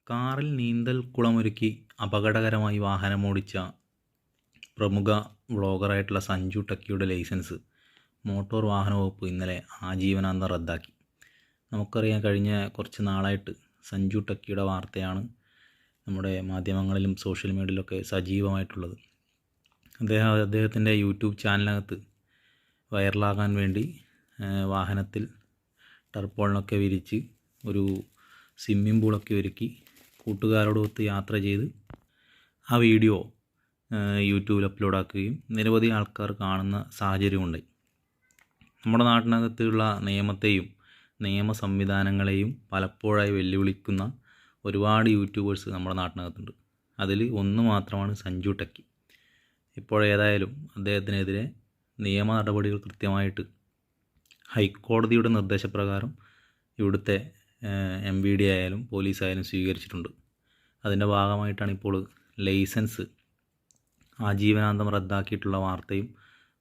കാറിൽ നീന്തൽ കുളമൊരുക്കി അപകടകരമായി വാഹനമോടിച്ച പ്രമുഖ വ്ളോഗറായിട്ടുള്ള സഞ്ജു ടെക്കിയുടെ ലൈസൻസ് മോട്ടോർ വാഹന വകുപ്പ് ഇന്നലെ ആജീവനാന്തം റദ്ദാക്കി. നമുക്കറിയാം, കഴിഞ്ഞ കുറച്ച് നാളായിട്ട് സഞ്ജു ടെക്കിയുടെ വാർത്തയാണ് നമ്മുടെ മാധ്യമങ്ങളിലും സോഷ്യൽ മീഡിയയിലൊക്കെ സജീവമായിട്ടുള്ളത്. അദ്ദേഹത്തിൻ്റെ യൂട്യൂബ് ചാനലിനകത്ത് വൈറലാകാൻ വേണ്ടി വാഹനത്തിൽ ടർപ്പോളിനൊക്കെ വിരിച്ച് ഒരു സ്വിമ്മിംഗ് പൂളൊക്കെ ഒരുക്കി കൂട്ടുകാരോടൊത്ത് യാത്ര ചെയ്ത് ആ വീഡിയോ യൂട്യൂബിൽ അപ്ലോഡാക്കുകയും നിരവധി ആൾക്കാർ കാണുന്ന സാഹചര്യമുണ്ടായി. നമ്മുടെ നാട്ടിനകത്തുള്ള നിയമത്തെയും നിയമ സംവിധാനങ്ങളെയും പലപ്പോഴായി വെല്ലുവിളിക്കുന്ന ഒരുപാട് യൂട്യൂബേഴ്സ് നമ്മുടെ നാട്ടിനകത്തുണ്ട്. അതിൽ ഒന്ന് മാത്രമാണ് സഞ്ജു ടെക്കി. ഇപ്പോഴേതായാലും അദ്ദേഹത്തിനെതിരെ നിയമ നടപടികൾ കൃത്യമായിട്ട് ഹൈക്കോടതിയുടെ നിർദ്ദേശപ്രകാരം ഇവിടുത്തെ MVD ആയാലും പോലീസായാലും സ്വീകരിച്ചിട്ടുണ്ട്. അതിൻ്റെ ഭാഗമായിട്ടാണ് ഇപ്പോൾ ലൈസൻസ് ആജീവനാന്തം റദ്ദാക്കിയിട്ടുള്ള വാർത്തയും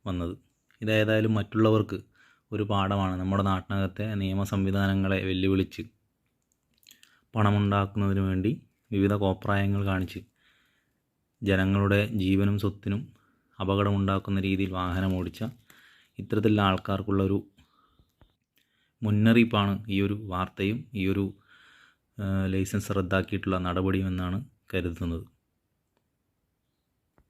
വന്നത്. ഇതേതായാലും മറ്റുള്ളവർക്ക് ഒരു പാഠമാണ്. നമ്മുടെ നാട്ടിനകത്തെ നിയമ സംവിധാനങ്ങളെ വെല്ലുവിളിച്ച് പണമുണ്ടാക്കുന്നതിന് വേണ്ടി വിവിധ കോപ്രായങ്ങൾ കാണിച്ച് ജനങ്ങളുടെ ജീവനും സ്വത്തിനും അപകടമുണ്ടാക്കുന്ന രീതിയിൽ വാഹനം ഓടിച്ച ഇത്തരത്തിലുള്ള ആൾക്കാർക്കുള്ളൊരു മുന്നറിയിപ്പാണ് ഈ ഒരു വാർത്തയും ഈ ഒരു ലൈസൻസ് റദ്ദാക്കിയിട്ടുള്ള നടപടിയും എന്നാണ് കരുതുന്നത്.